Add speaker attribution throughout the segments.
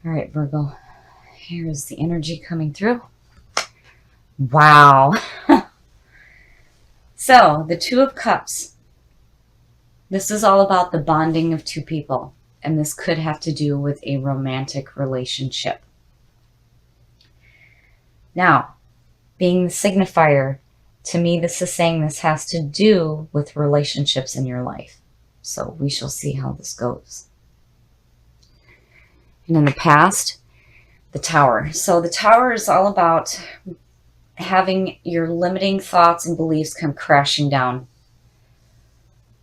Speaker 1: All right, Virgo, here's the energy coming through. Wow. So, the Two of Cups. This is all about the bonding of two people, and this could have to do with a romantic relationship. Now, being the signifier, to me, this is saying this has to do with relationships in your life. So we shall see how this goes. And in the past, the Tower. So the Tower is all about having your limiting thoughts and beliefs come crashing down.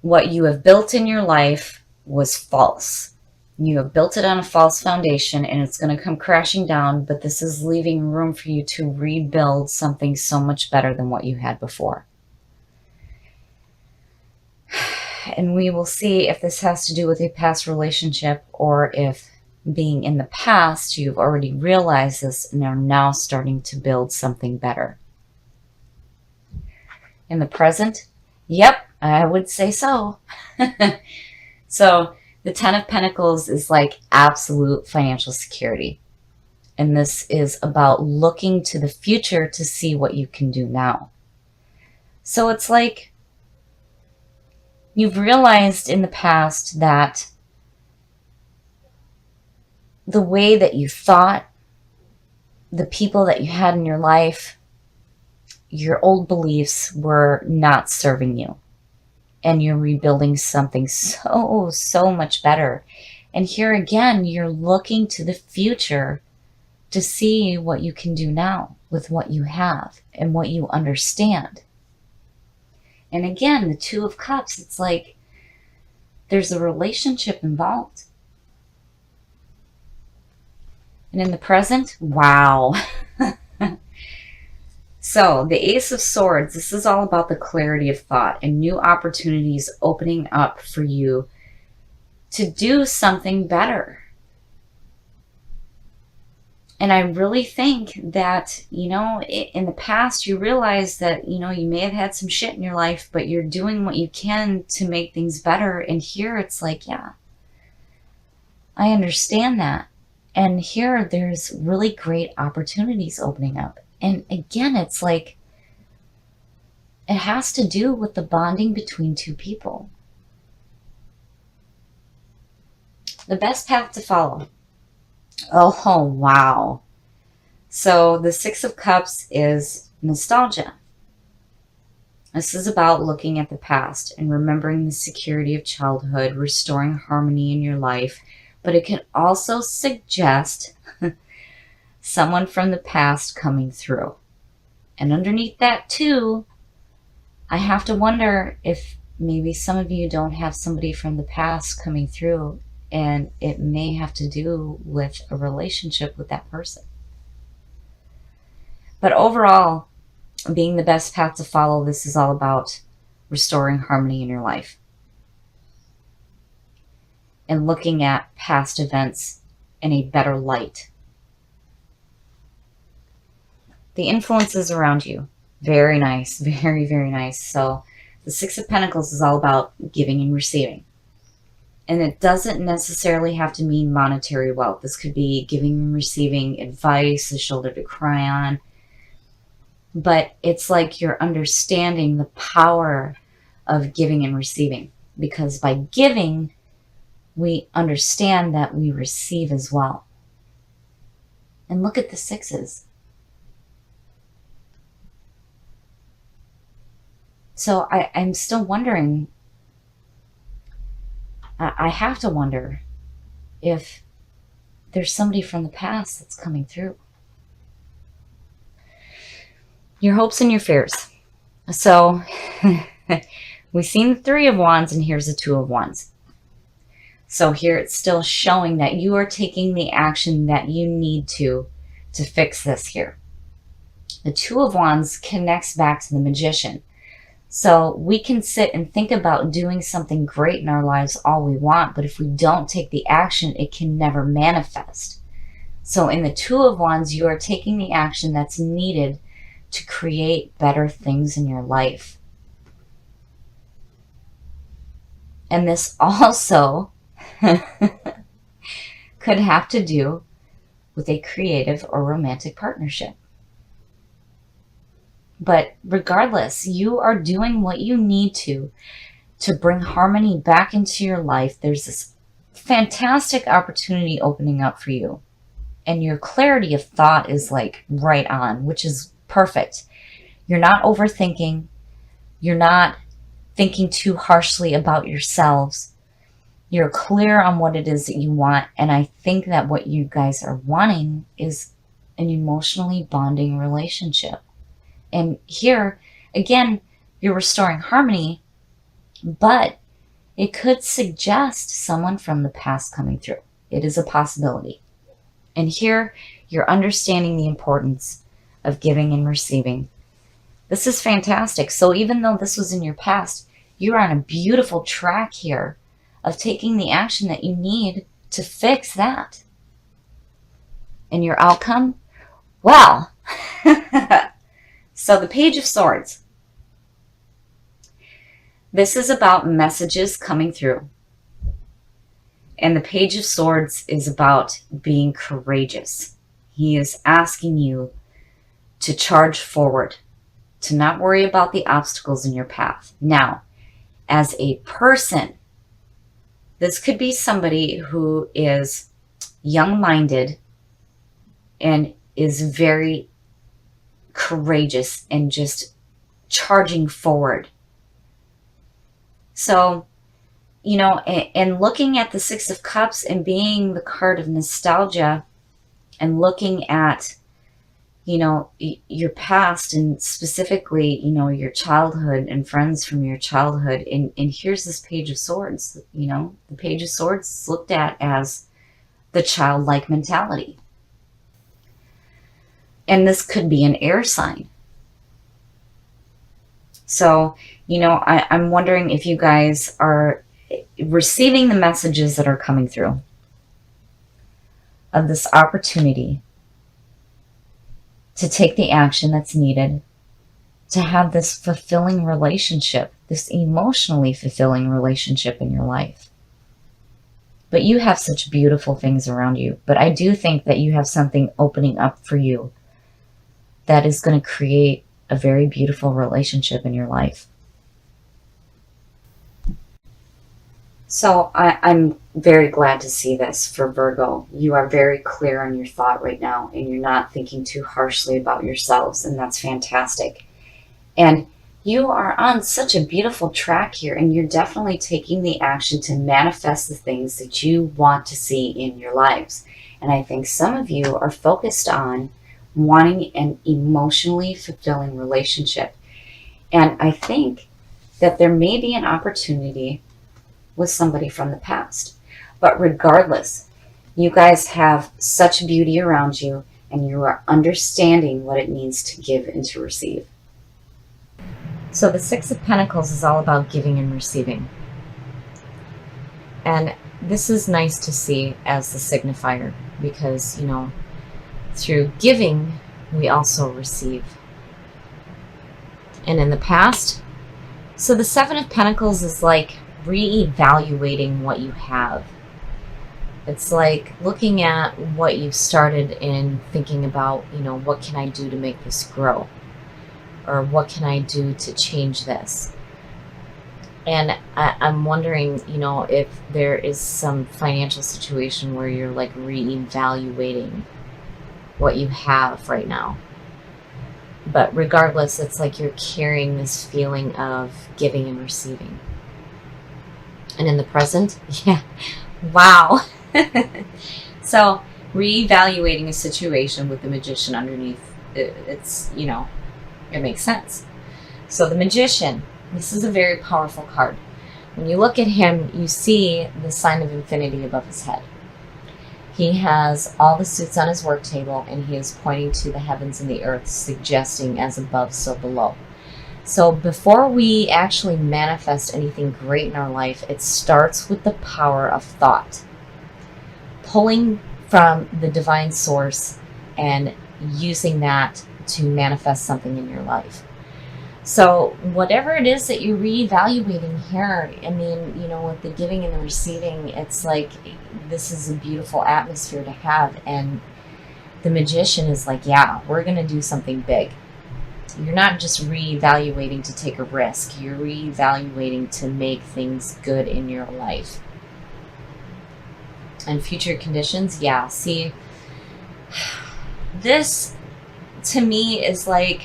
Speaker 1: What you have built in your life was false. You have built it on a false foundation and it's going to come crashing down, but this is leaving room for you to rebuild something so much better than what you had before. And we will see if this has to do with a past relationship or if being in the past, you've already realized this and are now starting to build something better. In the present, yep, I would say so. So the Ten of Pentacles is like absolute financial security. And this is about looking to the future to see what you can do now. So it's like you've realized in the past that the way that you thought, the people that you had in your life, your old beliefs were not serving you. And you're rebuilding something so much better. And here again, you're looking to the future to see what you can do now with what you have and what you understand. And again, the Two of Cups, it's like there's a relationship involved. And in the present, wow. So the Ace of Swords, this is all about the clarity of thought and new opportunities opening up for you to do something better. And I really think that, in the past, you realize that, you may have had some shit in your life, but you're doing what you can to make things better. And here it's like, yeah, I understand that. And here there's really great opportunities opening up. And again, it's like, it has to do with the bonding between two people. The best path to follow. Oh, wow. So the Six of Cups is nostalgia. This is about looking at the past and remembering the security of childhood, restoring harmony in your life. But it can also suggest someone from the past coming through. And underneath that too, I have to wonder if maybe some of you don't have somebody from the past coming through, and it may have to do with a relationship with that person. But overall, being the best path to follow, this is all about restoring harmony in your life and looking at past events in a better light. The influences around you, very nice, very, very nice. So the Six of Pentacles is all about giving and receiving. And it doesn't necessarily have to mean monetary wealth. This could be giving and receiving advice, a shoulder to cry on. But it's like you're understanding the power of giving and receiving. Because by giving, we understand that we receive as well. And look at the sixes. So I'm still wondering, I have to wonder if there's somebody from the past that's coming through. Your hopes and your fears. So we've seen the Three of Wands and here's the Two of Wands. So here it's still showing that you are taking the action that you need to fix this here. The Two of Wands connects back to the Magician. So we can sit and think about doing something great in our lives all we want, but if we don't take the action, it can never manifest. So in the Two of Wands, you are taking the action that's needed to create better things in your life. And this also could have to do with a creative or romantic partnership. But regardless, you are doing what you need to bring harmony back into your life. There's this fantastic opportunity opening up for you. And your clarity of thought is like right on, which is perfect. You're not overthinking. You're not thinking too harshly about yourselves. You're clear on what it is that you want. And I think that what you guys are wanting is an emotionally bonding relationship. And here, again, you're restoring harmony, but it could suggest someone from the past coming through. It is a possibility. And here, you're understanding the importance of giving and receiving. This is fantastic. So even though this was in your past, you're on a beautiful track here of taking the action that you need to fix that. And your outcome? Well, so the Page of Swords. This is about messages coming through. And the Page of Swords is about being courageous. He is asking you to charge forward, to not worry about the obstacles in your path. Now, as a person, this could be somebody who is young-minded and is very courageous and just charging forward. So, you know, and looking at the Six of Cups and being the card of nostalgia and looking at, you know, your past and specifically, you know, your childhood and friends from your childhood. And here's this Page of Swords, you know, the Page of Swords is looked at as the childlike mentality. And this could be an air sign. So, you know, I'm wondering if you guys are receiving the messages that are coming through of this opportunity to take the action that's needed to have this fulfilling relationship, this emotionally fulfilling relationship in your life. But you have such beautiful things around you. But I do think that you have something opening up for you that is going to create a very beautiful relationship in your life. So I'm very glad to see this for Virgo. You are very clear on your thought right now, and you're not thinking too harshly about yourselves, and that's fantastic. And you are on such a beautiful track here, and you're definitely taking the action to manifest the things that you want to see in your lives. And I think some of you are focused on wanting an emotionally fulfilling relationship. And I think that there may be an opportunity with somebody from the past. But regardless, you guys have such beauty around you, and you are understanding what it means to give and to receive. So the Six of Pentacles is all about giving and receiving. And this is nice to see as the signifier because, you know, through giving, we also receive. And in the past, so the Seven of Pentacles is like reevaluating what you have. It's like looking at what you've started and thinking about, you know, what can I do to make this grow? Or what can I do to change this? And I'm wondering, you know, if there is some financial situation where you're like reevaluating what you have right now. But regardless, it's like you're carrying this feeling of giving and receiving. And in the present, yeah, wow. So reevaluating a situation with the Magician underneath, it's, you know, it makes sense. So the Magician, this is a very powerful card. When you look at him, you see the sign of infinity above his head. He has all the suits on his work table, and he is pointing to the heavens and the earth, suggesting as above, so below. So before we actually manifest anything great in our life, it starts with the power of thought. Pulling from the divine source and using that to manifest something in your life. So whatever it is that you're reevaluating here, I mean, you know, with the giving and the receiving, it's like this is a beautiful atmosphere to have. And The Magician is like, yeah, we're going to do something big. You're not just reevaluating to take a risk. You're reevaluating to make things good in your life. And future conditions, yeah, see, this to me is like,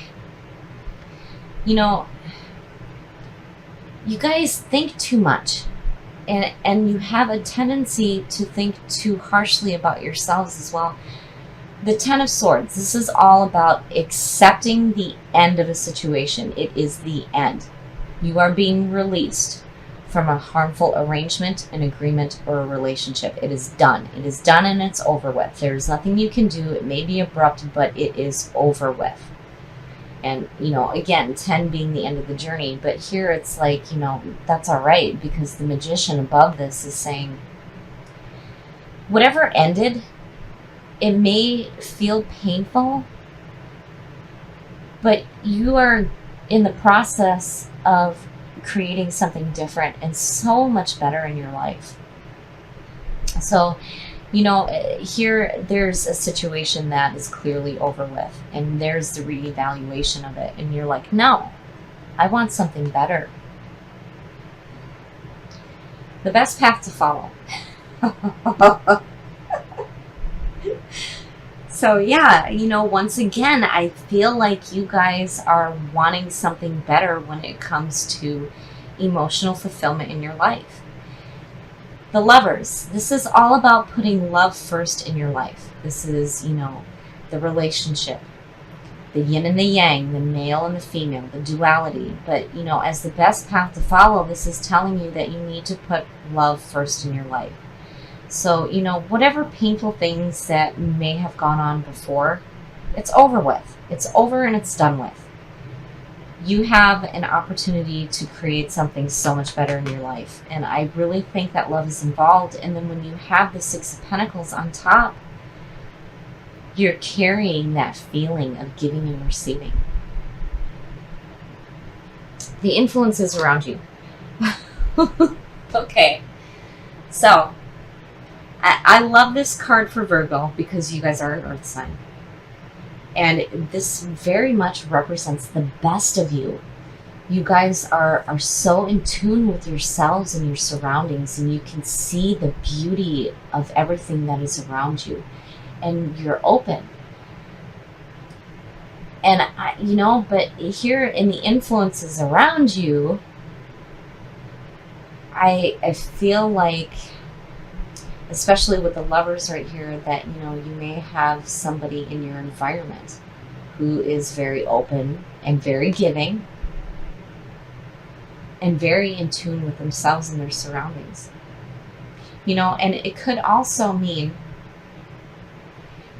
Speaker 1: you know, you guys think too much. And you have a tendency to think too harshly about yourselves as well. The Ten of Swords, this is all about accepting the end of a situation. It is the end. You are being released from a harmful arrangement, an agreement, or a relationship. It is done. It is done and it's over with. There's nothing you can do. It may be abrupt, but it is over with. And, you know, again, 10 being the end of the journey. But here it's like, you know, that's all right, because the Magician above this is saying, whatever ended, it may feel painful, but you are in the process of creating something different and so much better in your life. So, you know, here there's a situation that is clearly over with, and there's the reevaluation of it, and you're like, no, I want something better. The best path to follow. So yeah, you know, once again, I feel like you guys are wanting something better when it comes to emotional fulfillment in your life. The Lovers, this is all about putting love first in your life. This is, you know, the relationship, the yin and the yang, the male and the female, the duality. But, you know, as the best path to follow, this is telling you that you need to put love first in your life. So, you know, whatever painful things that may have gone on before, it's over with. It's over and it's done with. You have an opportunity to create something so much better in your life. And I really think that love is involved. And then when you have the Six of Pentacles on top, you're carrying that feeling of giving and receiving. The influences around you. Okay. So, I love this card for Virgo because you guys are an earth sign. And this very much represents the best of you. You guys are so in tune with yourselves and your surroundings, and you can see the beauty of everything that is around you. And you're open. And, you know, but here in the influences around you, I feel like, especially with the Lovers right here, that, you know, you may have somebody in your environment who is very open and very giving and very in tune with themselves and their surroundings. You know, and it could also mean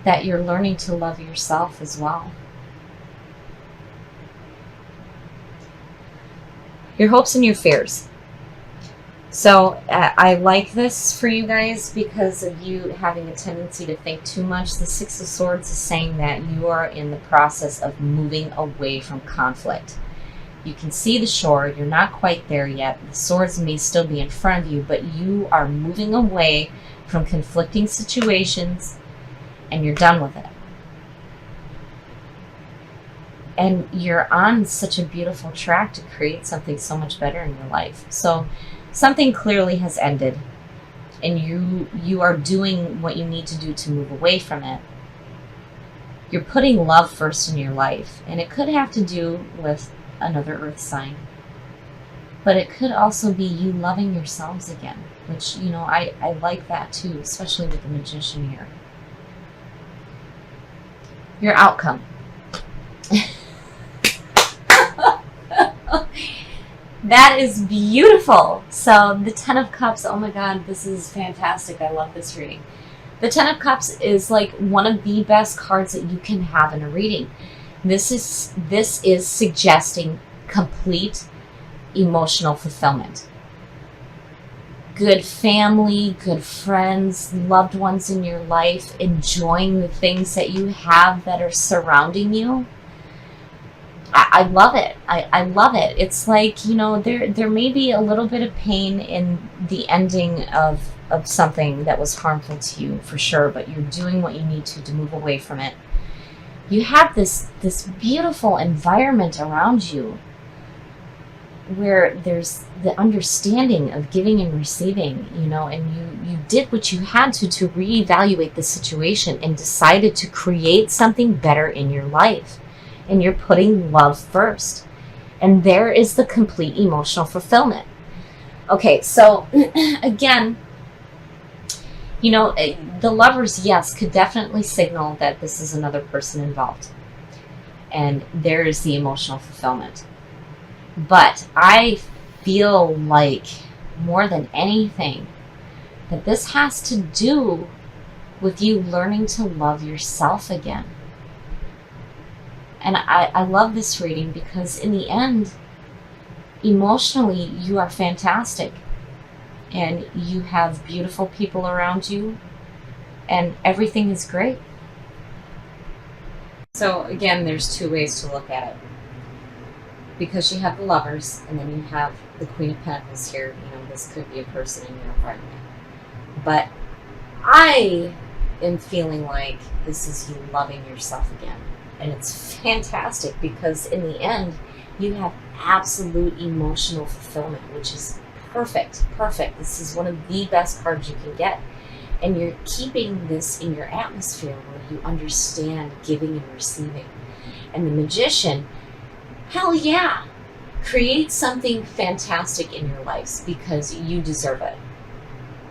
Speaker 1: that you're learning to love yourself as well. Your hopes and your fears. So I like this for you guys because of you having a tendency to think too much. The Six of Swords is saying that you are in the process of moving away from conflict. You can see the shore. You're not quite there yet. The swords may still be in front of you, but you are moving away from conflicting situations, and you're done with it. And you're on such a beautiful track to create something so much better in your life. So something clearly has ended, and you are doing what you need to do to move away from it. You're putting love first in your life, and it could have to do with another earth sign. But it could also be you loving yourselves again, which, you know, I like that too, especially with the Magician here. Your outcome. That is beautiful. So the Ten of Cups, oh my God, this is fantastic. I love this reading. The Ten of Cups is like one of the best cards that you can have in a reading. This is suggesting complete emotional fulfillment. Good family, good friends, loved ones in your life, enjoying the things that you have that are surrounding you. I love it. I love it. It's like, you know, there may be a little bit of pain in the ending of something that was harmful to you for sure, but you're doing what you need to move away from it. You have this beautiful environment around you where there's the understanding of giving and receiving, you know, and you did what you had to reevaluate the situation and decided to create something better in your life. And you're putting love first. And there is the complete emotional fulfillment. Okay, so again, you know, the lovers, yes, could definitely signal that this is another person involved. And there is the emotional fulfillment. But I feel like more than anything that this has to do with you learning to love yourself again. And I love this reading because in the end, emotionally, you are fantastic. And you have beautiful people around you. And everything is great. So again, there's two ways to look at it. Because you have the lovers, and then you have the Queen of Pentacles here. You know, this could be a person in your environment. But I am feeling like this is you loving yourself again. And it's fantastic because in the end, you have absolute emotional fulfillment, which is perfect. Perfect. This is one of the best cards you can get. And you're keeping this in your atmosphere where you understand giving and receiving. And the Magician, hell yeah, create something fantastic in your lives because you deserve it.